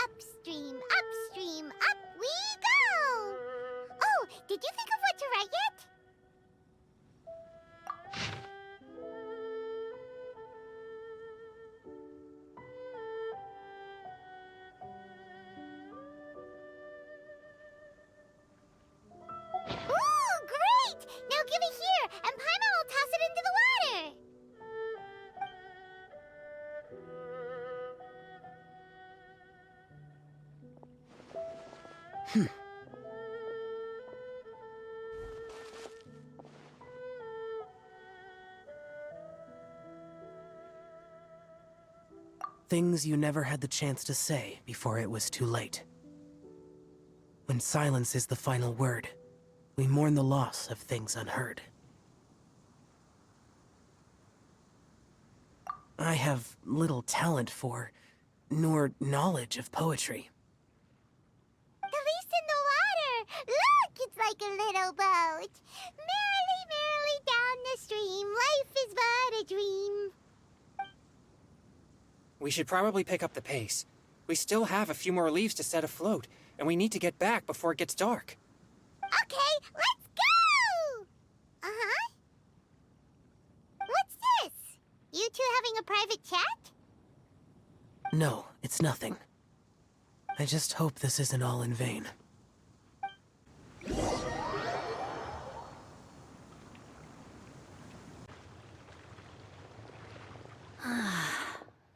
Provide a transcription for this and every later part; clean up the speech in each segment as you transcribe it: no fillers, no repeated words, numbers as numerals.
Upstream, upstream, up we go! Oh, did you think of what to write yet? Ooh, great! Now give it here, and Paimon will toss it into the water. Things you never had the chance to say before it was too late. When silence is the final word, we mourn the loss of things unheard. I have little talent for, nor knowledge of poetry. The leaf's in the water! Look, it's like a little boat. Merrily, merrily down the stream, life is but a dream. We should probably pick up the pace. We still have a few more leaves to set afloat, and we need to get back before it gets dark. Okay, let's go! Uh-huh. What's this? You two having a private chat? No, it's nothing. I just hope this isn't all in vain.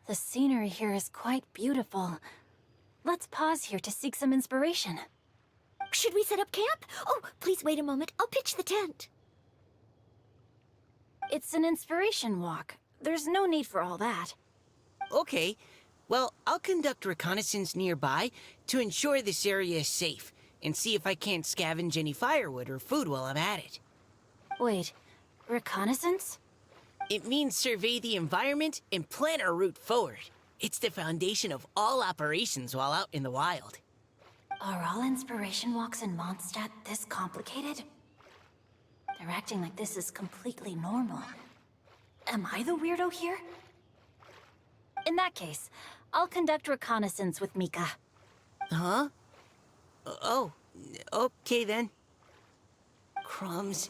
The scenery here is quite beautiful. Let's pause here to seek some inspiration. Should we set up camp? Oh, please wait a moment. I'll pitch the tent. It's an inspiration walk. There's no need for all that. Okay. Well, I'll conduct reconnaissance nearby to ensure this area is safe, and see if I can't scavenge any firewood or food while I'm at it. Wait, reconnaissance? It means survey the environment and plan our route forward. It's the foundation of all operations while out in the wild. Are all inspiration walks in Mondstadt this complicated? They're acting like this is completely normal. Am I the weirdo here? In that case, I'll conduct reconnaissance with Mika. Huh? Oh, okay then. Crumbs.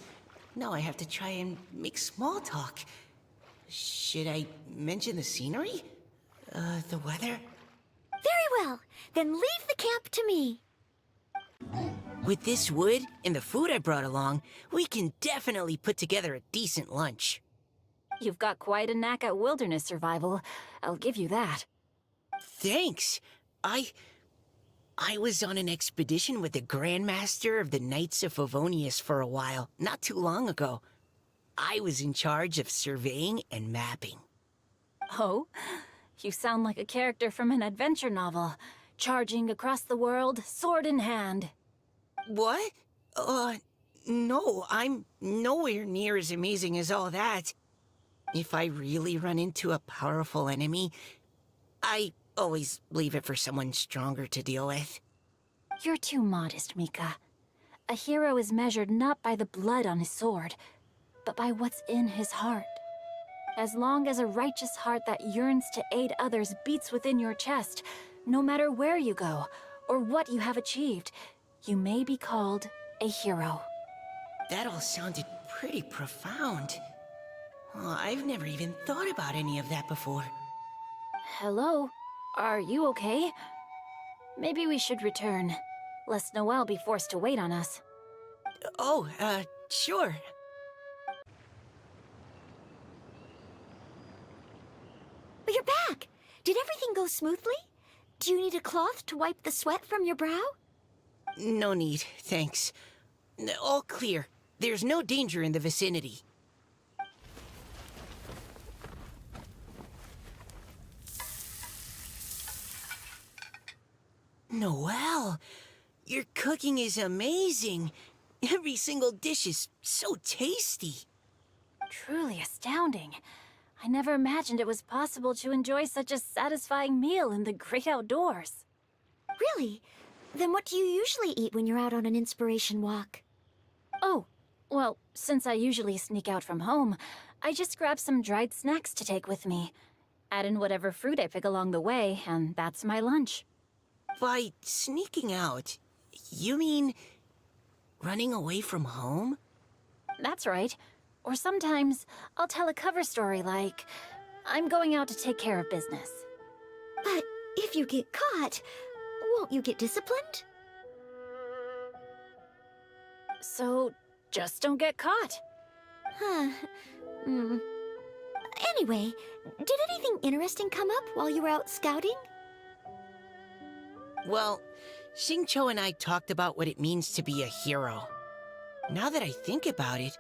Now I have to try and make small talk. Should I mention the scenery? The weather? Very well. Then leave the camp to me. With this wood and the food I brought along, we can definitely put together a decent lunch. You've got quite a knack at wilderness survival. I'll give you that. Thanks. I was on an expedition with the Grandmaster of the Knights of Favonius for a while, not too long ago. I was in charge of surveying and mapping. Oh? You sound like a character from an adventure novel. Charging across the world, sword in hand. What? No, I'm nowhere near as amazing as all that. If I really run into a powerful enemy, I always leave it for someone stronger to deal with. You're too modest, Mika. A hero is measured not by the blood on his sword, but by what's in his heart. As long as a righteous heart that yearns to aid others beats within your chest, no matter where you go, or what you have achieved, you may be called a hero. That all sounded pretty profound. I've never even thought about any of that before. Hello? Are you okay? Maybe we should return, lest Noelle be forced to wait on us. Oh, sure. But you're back. Did everything go smoothly? Do you need a cloth to wipe the sweat from your brow? No need, thanks. All clear. There's no danger in the vicinity. Noelle, your cooking is amazing. Every single dish is so tasty. Truly astounding. I never imagined it was possible to enjoy such a satisfying meal in the great outdoors. Really? Then what do you usually eat when you're out on an inspiration walk? Oh, well, since I usually sneak out from home, I just grab some dried snacks to take with me. Add in whatever fruit I pick along the way, and that's my lunch. By sneaking out, you mean running away from home? That's right. Or sometimes I'll tell a cover story like, I'm going out to take care of business. But if you get caught, won't you get disciplined? So just don't get caught. Huh. Anyway, did anything interesting come up while you were out scouting? Well, Xingqiu and I talked about what it means to be a hero. Now that I think about it,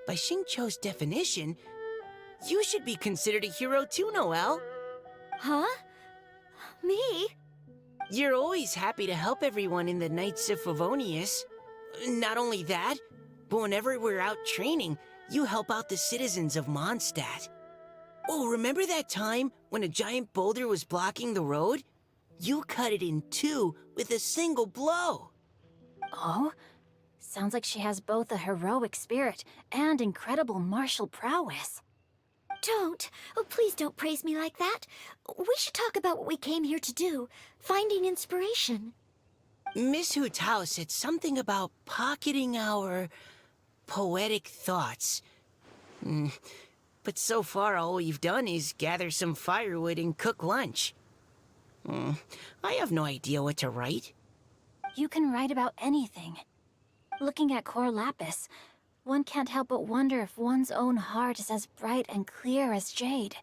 by Xingqiu's definition, you should be considered a hero too, Noelle. Huh? Me? You're always happy to help everyone in the Knights of Favonius. Not only that, but whenever we're out training, you help out the citizens of Mondstadt. Oh, remember that time when a giant boulder was blocking the road? You cut it in two with a single blow. Oh? Sounds like she has both a heroic spirit and incredible martial prowess. Don't. Oh, please don't praise me like that. We should talk about what we came here to do, finding inspiration. Miss Hu Tao said something about pocketing our poetic thoughts. But so far, all we've done is gather some firewood and cook lunch. I have no idea what to write. You can write about anything. Looking at Cor Lapis, one can't help but wonder if one's own heart is as bright and clear as jade.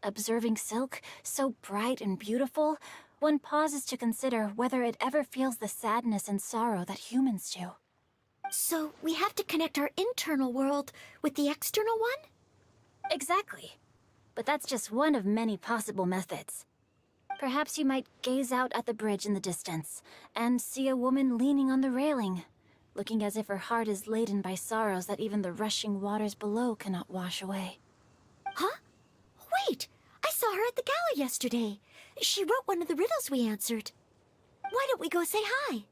Observing silk, so bright and beautiful, one pauses to consider whether it ever feels the sadness and sorrow that humans do. So we have to connect our internal world with the external one? Exactly. But that's just one of many possible methods. Perhaps you might gaze out at the bridge in the distance and see a woman leaning on the railing, looking as if her heart is laden by sorrows that even the rushing waters below cannot wash away. Huh? Wait! I saw her at the gala yesterday. She wrote one of the riddles we answered. Why don't we go say hi?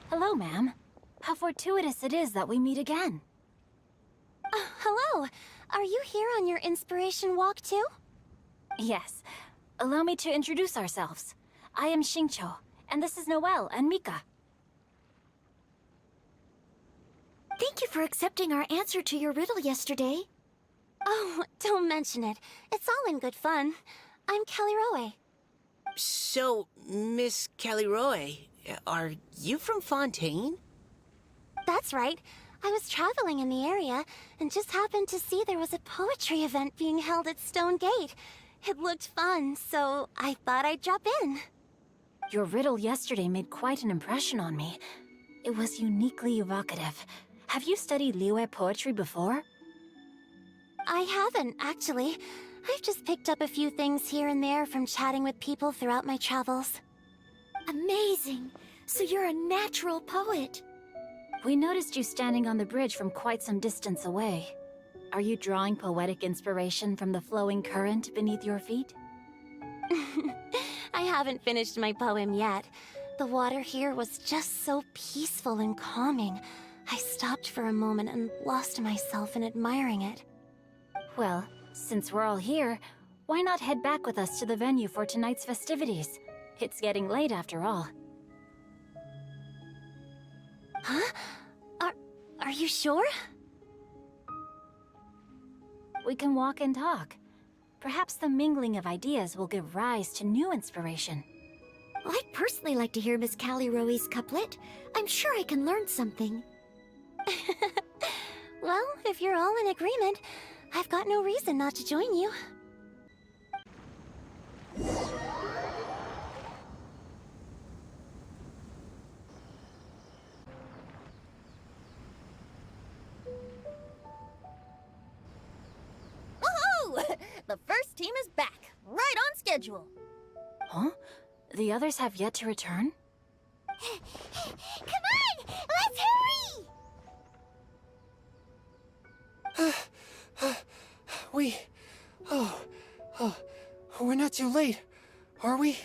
Hello, ma'am. How fortuitous it is that we meet again. Hello. Are you here on your inspiration walk too? Yes. Allow me to introduce ourselves. I am Xingqiu, and this is Noelle and Mika. Thank you for accepting our answer to your riddle yesterday. Oh, don't mention it. It's all in good fun. I'm Caliroe. So, Miss Caliroe, are you from Fontaine? That's right. I was traveling in the area and just happened to see there was a poetry event being held at Stone Gate. It looked fun, so I thought I'd drop in. Your riddle yesterday made quite an impression on me. It was uniquely evocative. Have you studied Liyue poetry before? I haven't, actually. I've just picked up a few things here and there from chatting with people throughout my travels. Amazing! So you're a natural poet. We noticed you standing on the bridge from quite some distance away. Are you drawing poetic inspiration from the flowing current beneath your feet? I haven't finished my poem yet. The water here was just so peaceful and calming. I stopped for a moment and lost myself in admiring it. Well, since we're all here, why not head back with us to the venue for tonight's festivities? It's getting late after all. Huh? Are you sure? We can walk and talk. Perhaps the mingling of ideas will give rise to new inspiration. I'd personally like to hear Miss Caliroe's couplet. I'm sure I can learn something. Well, if you're all in agreement, I've got no reason not to join you. Woohoo! The first team is back, right on schedule. Huh? The others have yet to return? Come on! Let's hurry! We're not too late, are we?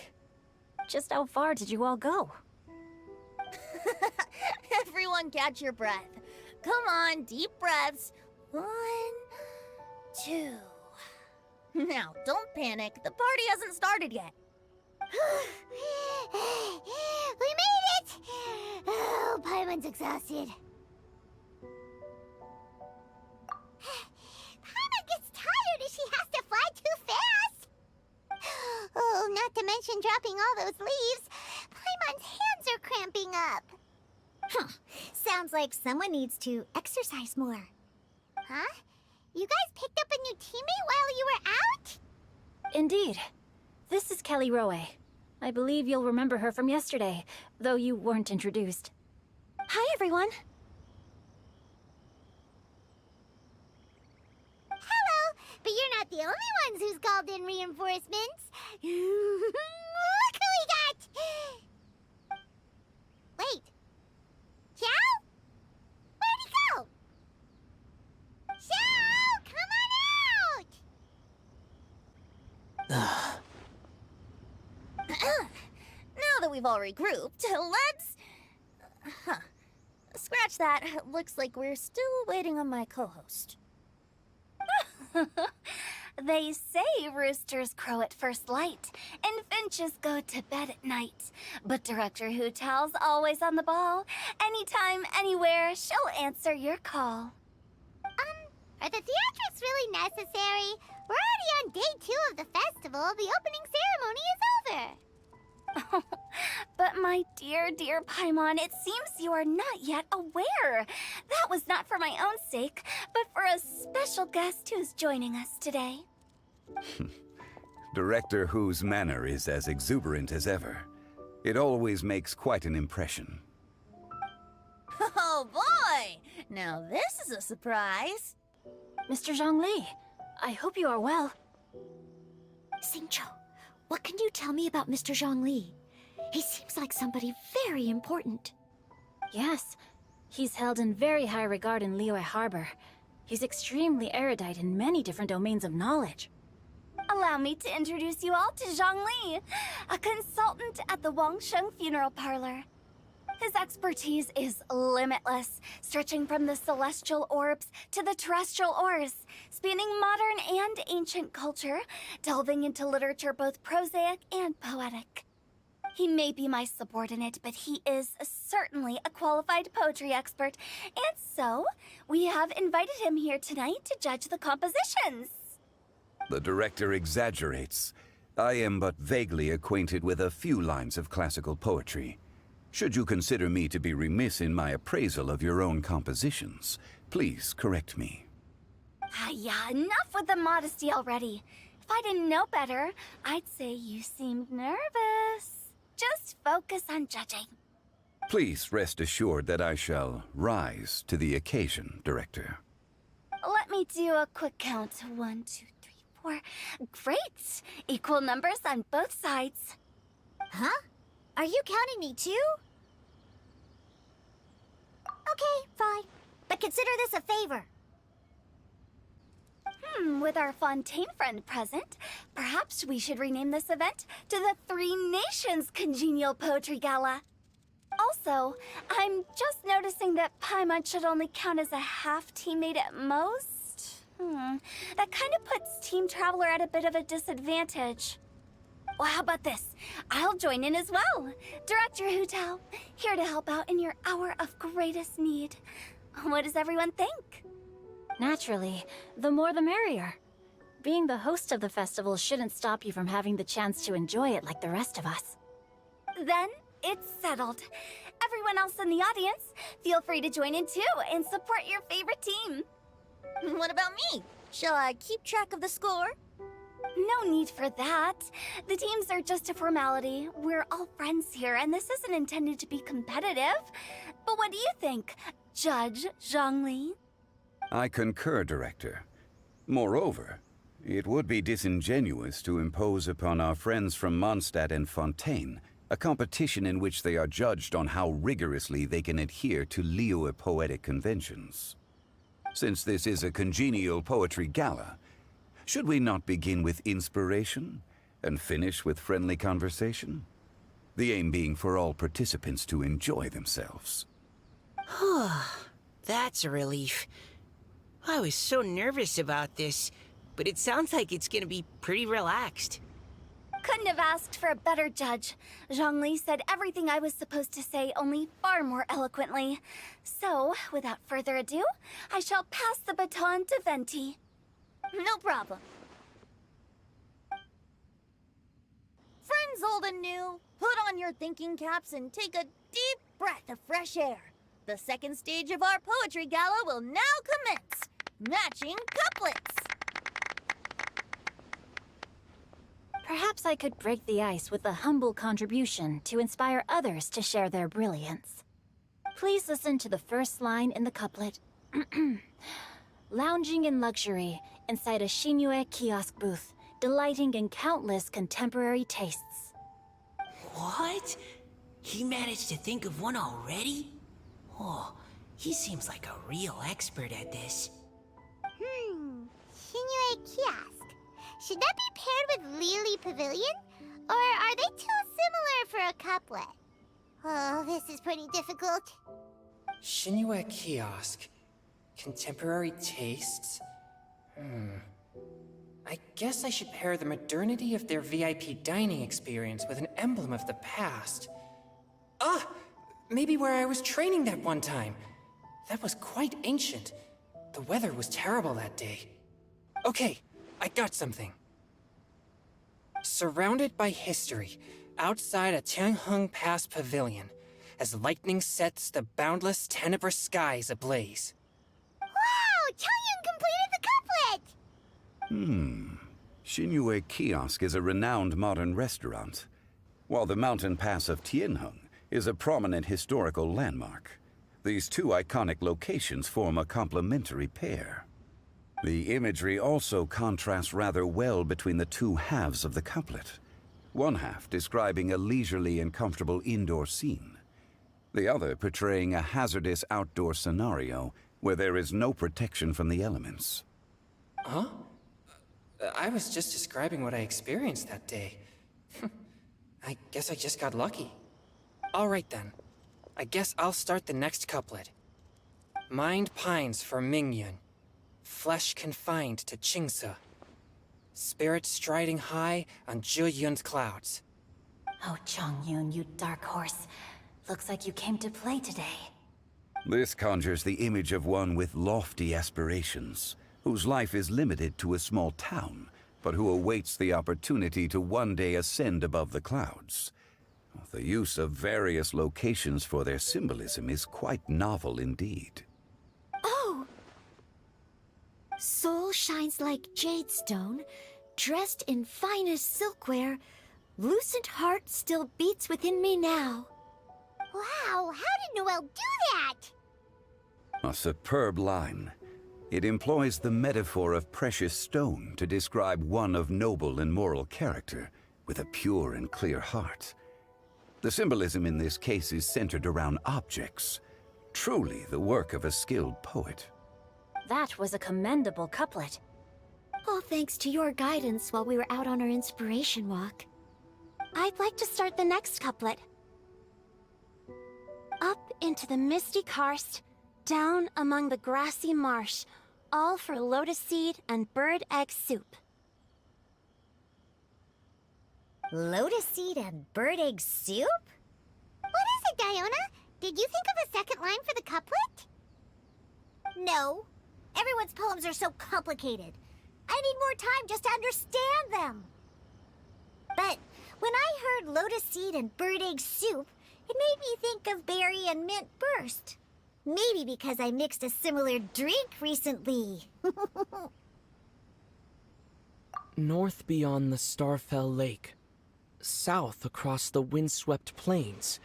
Just how far did you all go? Everyone catch your breath. come on, deep breaths. 1, 2. Now, don't panic. The party hasn't started yet. We made it! Oh, Paimon's exhausted. Paimon gets tired if she has to fly too fast. Oh, not to mention dropping all those leaves. Paimon's hands are cramping up. Sounds like someone needs to exercise more. Huh? You guys picked up a new teammate while you were out? Indeed. This is Kelly Rowe. I believe you'll remember her from yesterday, though you weren't introduced. Hi, everyone. Hello, but you're not the only ones who's called in reinforcements. Look who we got! Wait. Xiao? Where'd he go? Xiao, come on out! Now that we've all regrouped, let's... Scratch that. Looks like we're still waiting on my co-host. They say roosters crow at first light, and finches go to bed at night. But Director Hootal's always on the ball. Anytime, anywhere, she'll answer your call. Are the theatrics really necessary? We're already on day 2 of the festival. The opening ceremony is over. But my dear, dear Paimon, it seems you are not yet aware. That was not for my own sake, but for a special guest who's joining us today. Director Who's manner is as exuberant as ever. It always makes quite an impression. Oh boy! Now this is a surprise. Mr. Zhongli, I hope you are well. Xingqiu, what can you tell me about Mr. Zhongli? He seems like somebody very important. Yes, he's held in very high regard in Liyue Harbor. He's extremely erudite in many different domains of knowledge. Allow me to introduce you all to Zhongli, a consultant at the Wangsheng Funeral Parlor. His expertise is limitless, stretching from the celestial orbs to the terrestrial ores, spanning modern and ancient culture, delving into literature both prosaic and poetic. He may be my subordinate, but he is certainly a qualified poetry expert, and so we have invited him here tonight to judge the compositions. The director exaggerates. I am but vaguely acquainted with a few lines of classical poetry. Should you consider me to be remiss in my appraisal of your own compositions, please correct me. Yeah, enough with the modesty already. If I didn't know better, I'd say you seemed nervous. Just focus on judging. Please rest assured that I shall rise to the occasion, Director. Let me do a quick count. 1, 2, 3, 4. Great! Equal numbers on both sides. Huh? Are you counting me too? Okay, fine. But consider this a favor. With our Fontaine friend present, perhaps we should rename this event to the Three Nations Congenial Poetry Gala. Also, I'm just noticing that Paimon should only count as a half teammate at most. That kind of puts Team Traveler at a bit of a disadvantage. Well, how about this? I'll join in as well. Director Hootal, here to help out in your hour of greatest need. What does everyone think? Naturally, the more the merrier. Being the host of the festival shouldn't stop you from having the chance to enjoy it like the rest of us. Then, it's settled. Everyone else in the audience, feel free to join in too and support your favorite team. What about me? Shall I keep track of the score? No need for that. The teams are just a formality. We're all friends here, and this isn't intended to be competitive. But what do you think, Judge Zhongli? I concur, Director. Moreover, it would be disingenuous to impose upon our friends from Mondstadt and Fontaine a competition in which they are judged on how rigorously they can adhere to Liyue poetic conventions. Since this is a congenial poetry gala, should we not begin with inspiration and finish with friendly conversation? The aim being for all participants to enjoy themselves. That's a relief. I was so nervous about this, but it sounds like it's gonna be pretty relaxed. Couldn't have asked for a better judge. Zhongli said everything I was supposed to say, only far more eloquently. So, without further ado, I shall pass the baton to Venti. No problem. Friends old and new, put on your thinking caps and take a deep breath of fresh air. The second stage of our poetry gala will now commence. Matching couplets. Perhaps I could break the ice with a humble contribution to inspire others to share their brilliance. Please listen to the first line in the couplet. Lounging in luxury inside a Shinue kiosk booth, delighting in countless contemporary tastes. What? He managed to think of one already? Oh, he seems like a real expert at this. Shinue Kiosk. Should that be paired with Lily Pavilion? Or are they too similar for a couplet? Oh, this is pretty difficult. Shinue Kiosk. Contemporary tastes? I guess I should pair the modernity of their VIP dining experience with an emblem of the past. Ah! Maybe where I was training that one time. That was quite ancient. The weather was terrible that day. Okay, I got something. Surrounded by history, outside a Tianheng Pass pavilion, as lightning sets the boundless Tenebrous skies ablaze. Wow! Chongyun completed the couplet! Shinue Kiosk is a renowned modern restaurant, while the mountain pass of Tianheng is a prominent historical landmark. These two iconic locations form a complementary pair. The imagery also contrasts rather well between the two halves of the couplet. One half describing a leisurely and comfortable indoor scene, the other portraying a hazardous outdoor scenario where there is no protection from the elements. Huh? I was just describing what I experienced that day. I guess I just got lucky. All right then. I guess I'll start the next couplet. Mind pines for Mingyun. Flesh confined to Qingse. Spirit striding high on Zheyun's clouds. Oh, Chongyun, you dark horse. Looks like you came to play today. This conjures the image of one with lofty aspirations, whose life is limited to a small town, but who awaits the opportunity to one day ascend above the clouds. The use of various locations for their symbolism is quite novel indeed. Oh! Soul shines like jade stone, dressed in finest silkware. Lucent heart still beats within me now. Wow, how did Noelle do that? A superb line. It employs the metaphor of precious stone to describe one of noble and moral character, with a pure and clear heart. The symbolism in this case is centered around objects, truly the work of a skilled poet. That was a commendable couplet. All thanks to your guidance while we were out on our inspiration walk. I'd like to start the next couplet. Up into the misty karst, down among the grassy marsh, all for lotus seed and bird egg soup. Lotus seed and bird egg soup? What is it, Diona? Did you think of a second line for the couplet? No. Everyone's poems are so complicated. I need more time just to understand them. But when I heard lotus seed and bird egg soup, it made me think of berry and mint burst. Maybe because I mixed a similar drink recently. North beyond the Starfell Lake. South across the windswept plains.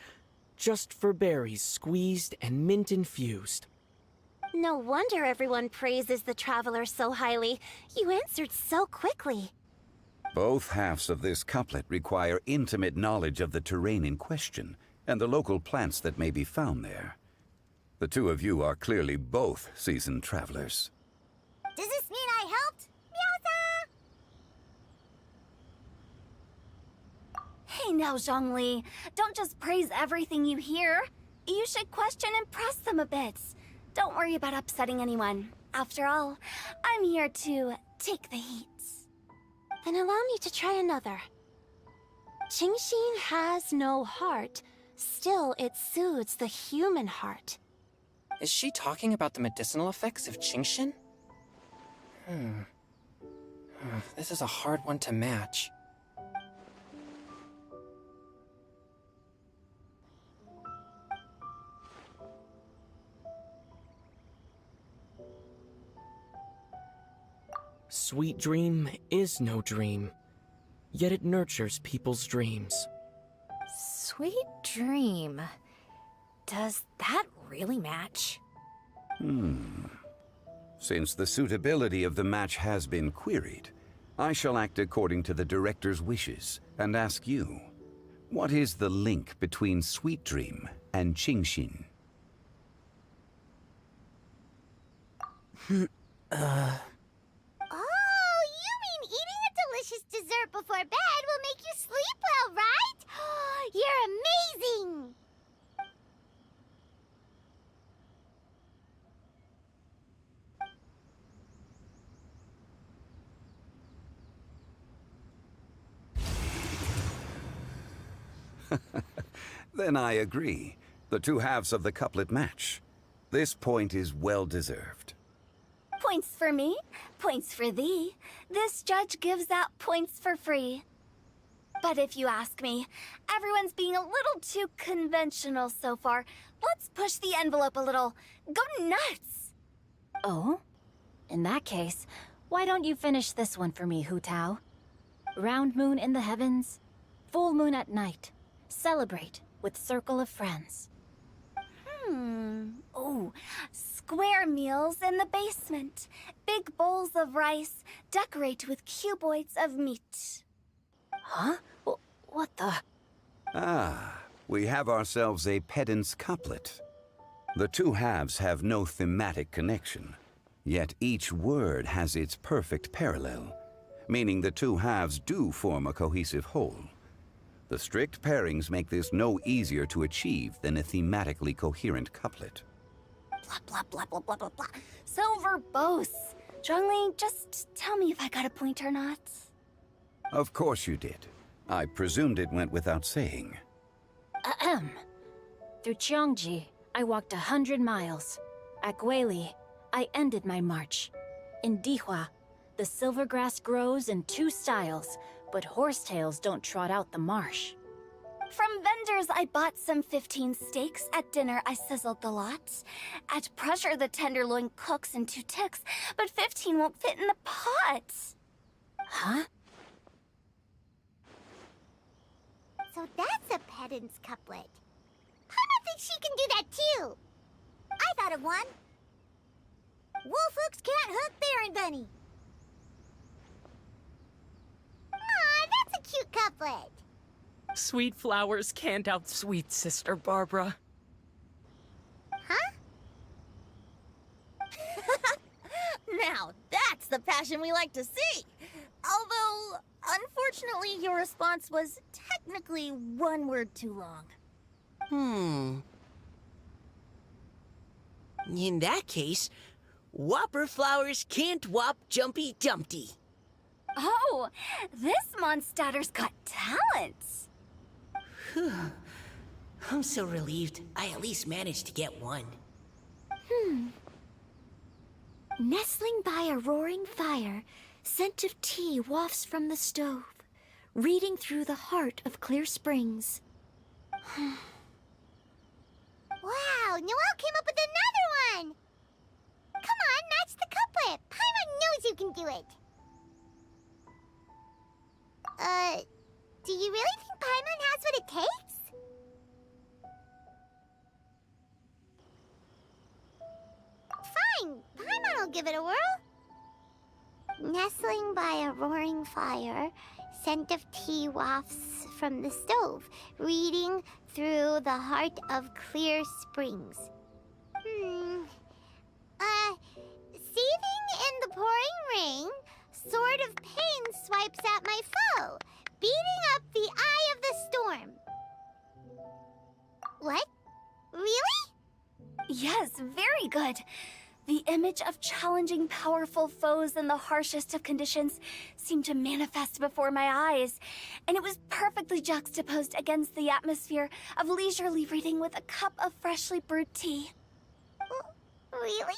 Just for berries squeezed and mint infused. No wonder everyone praises the traveler so highly. You answered so quickly. Both halves of this couplet require intimate knowledge of the terrain in question and the local plants that may be found there. The two of you are clearly both seasoned travelers. Does this mean I helped? Meowza! Hey now, Zhongli. Don't just praise everything you hear. You should question and press them a bit. Don't worry about upsetting anyone. After all, I'm here to take the heat. Then allow me to try another. Qingxin has no heart. Still, it soothes the human heart. Is she talking about the medicinal effects of Qingxin? This is a hard one to match. Sweet dream is no dream, yet it nurtures people's dreams. Sweet dream. Does that really match? Since the suitability of the match has been queried, I shall act according to the director's wishes and ask you, what is the link between Sweet Dream and Qingxin? Oh, you mean eating a delicious dessert before bed will make you sleep well, right? You're amazing! Then I agree. The two halves of the couplet match. This point is well deserved. Points for me, points for thee. This judge gives out points for free. But if you ask me, everyone's being a little too conventional so far. Let's push the envelope a little. Go nuts! Oh? In that case, why don't you finish this one for me, Hu Tao? Round moon in the heavens, full moon at night. Celebrate with circle of friends. Oh, square meals in the basement. Big bowls of rice. Decorate with cuboids of meat. Huh? What the? Ah, we have ourselves a pedant's couplet. The two halves have no thematic connection, yet each word has its perfect parallel, meaning the two halves do form a cohesive whole. The strict pairings make this no easier to achieve than a thematically coherent couplet. Blah, blah, blah, blah, blah, blah, blah. So verbose. Zhongli, just tell me if I got a point or not. Of course you did. I presumed it went without saying. Ahem. Through Cheongji, I walked 100 miles. At Guili, I ended my march. In Dihua, the silver grass grows in 2 styles, but horsetails don't trot out the marsh. From vendors, I bought some 15 steaks. At dinner, I sizzled the lot. At pressure, the tenderloin cooks in 2 ticks, but 15 won't fit in the pot. Huh? So that's a pedant's couplet. Paimon thinks she can do that too. I thought of one. Wolf hooks can't hook Baron Bunny. Aw, that's a cute couplet. Sweet flowers can't outsweet Sister Barbara. Huh? Now, that's the passion we like to see. Although, unfortunately, your response was technically 1 word too long. In that case, Whopper flowers can't whop Jumpy Dumpty. Oh, this Mondstadter's got talents. I'm so relieved I at least managed to get one. Nestling by a roaring fire, scent of tea wafts from the stove, reading through the heart of clear springs. Wow, Noelle came up with another one! Come on, match the couplet! Paimon knows you can do it! Do you really think Paimon has what it takes? Fine, Paimon will give it a whirl. Nestling by a roaring fire, scent of tea wafts from the stove, reading through the heart of clear springs. Seething in the pouring rain, sword of pain swipes at my foe, beating up the eye of the storm. What? Really? Yes, very very good. The image of challenging powerful foes in the harshest of conditions seemed to manifest before my eyes, and it was perfectly juxtaposed against the atmosphere of leisurely reading with a cup of freshly brewed tea. Really?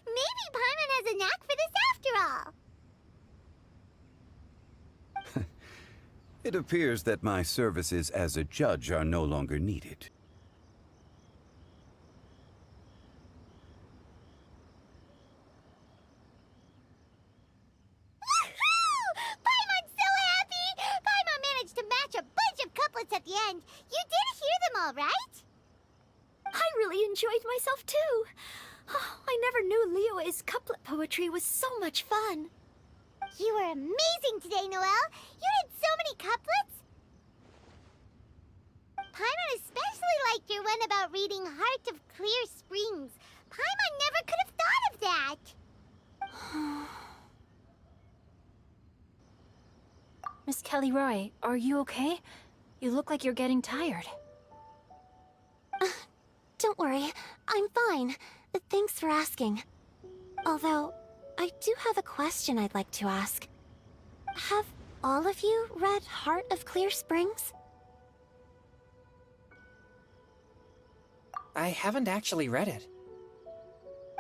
Maybe Paimon has a knack for this after all. It appears that my services as a judge are no longer needed. Paimon's so happy! Paimon managed to match a bunch of couplets at the end. You did hear them all, right? I really enjoyed myself too. Oh, I never knew Liyue's couplet poetry was so much fun. You were amazing today, Noelle. You did so many couplets. Paimon especially liked your one about reading Heart of Clear Springs. Paimon never could have thought of that. Miss Kelly Roy, are you okay? You look like you're getting tired. Don't worry, I'm fine. Thanks for asking. Although, I do have a question I'd like to ask. Have all of you read Heart of Clear Springs? I haven't actually read it.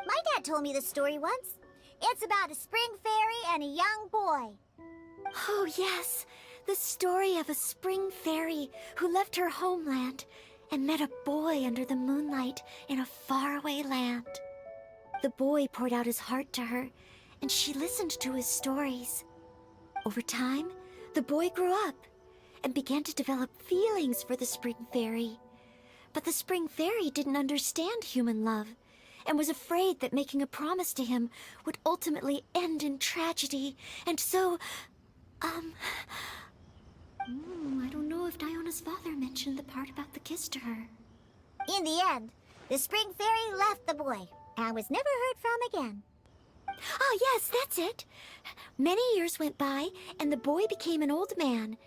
My dad told me this story once. It's about a spring fairy and a young boy. Oh, yes. The story of a spring fairy who left her homeland and met a boy under the moonlight in a faraway land. The boy poured out his heart to her, and she listened to his stories. Over time, the boy grew up and began to develop feelings for the spring fairy. But the spring fairy didn't understand human love and was afraid that making a promise to him would ultimately end in tragedy. And so, I don't know if Diona's father mentioned the part about the kiss to her. In the end, the spring fairy left the boy and was never heard from again. Ah, yes, that's it. Many years went by, and the boy became an old man.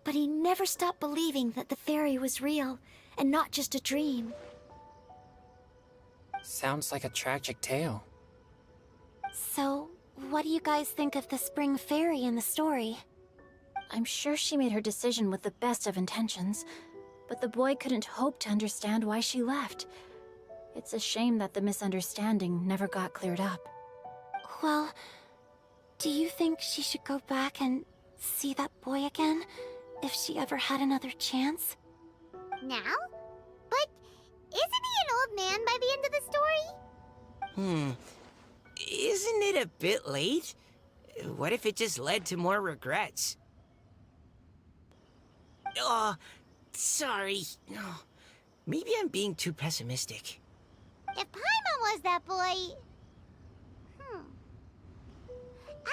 But he never stopped believing that the fairy was real, and not just a dream. Sounds like a tragic tale. So, what do you guys think of the spring fairy in the story? I'm sure she made her decision with the best of intentions, but the boy couldn't hope to understand why she left. It's a shame that the misunderstanding never got cleared up. Well, do you think she should go back and see that boy again, if she ever had another chance? Now? But isn't he an old man by the end of the story? Isn't it a bit late? What if it just led to more regrets? Oh, sorry. Oh, maybe I'm being too pessimistic. If Paimon was that boy...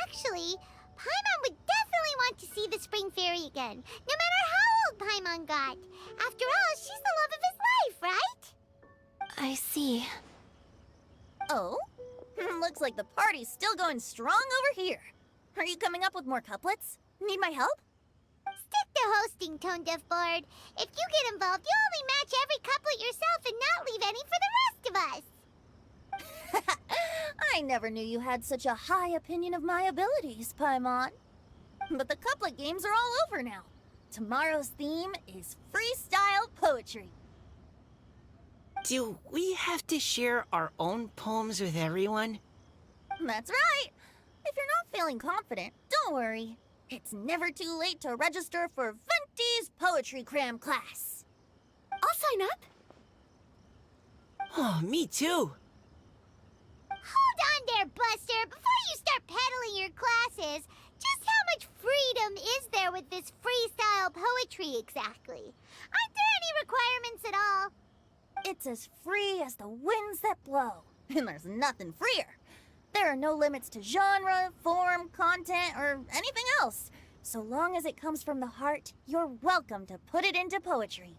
Actually, Paimon would definitely want to see the spring fairy again, no matter how old Paimon got. After all, she's the love of his life, right? I see. Oh? Looks like the party's still going strong over here. Are you coming up with more couplets? Need my help? Stick to hosting, Tone Deaf Bard. If you get involved, you'll only match every couplet yourself and not leave any for the rest of us. I never knew you had such a high opinion of my abilities, Paimon. But the couplet games are all over now. Tomorrow's theme is freestyle poetry. Do we have to share our own poems with everyone? That's right. If you're not feeling confident, don't worry. It's never too late to register for Venti's Poetry Cram class. I'll sign up. Oh, me too. Hold on there, Buster. Before you start peddling your classes, just how much freedom is there with this freestyle poetry exactly? Aren't there any requirements at all? It's as free as the winds that blow. And there's nothing freer. There are no limits to genre, form, content, or anything else. So long as it comes from the heart, you're welcome to put it into poetry.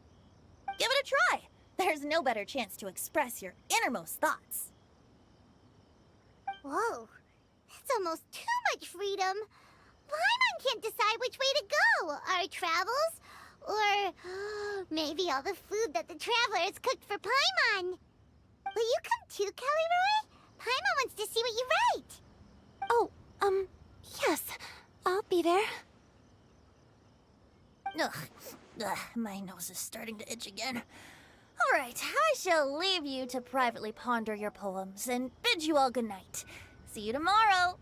Give it a try. There's no better chance to express your innermost thoughts. Whoa, that's almost too much freedom. Paimon can't decide which way to go. Our travels, or maybe all the food that the travelers cooked for Paimon. Will you come too, Kelly Roy? Paimon wants to see what you write. Oh, yes. I'll be there. Ugh, my nose is starting to itch again. All right, I shall leave you to privately ponder your poems and bid you all good night. See you tomorrow.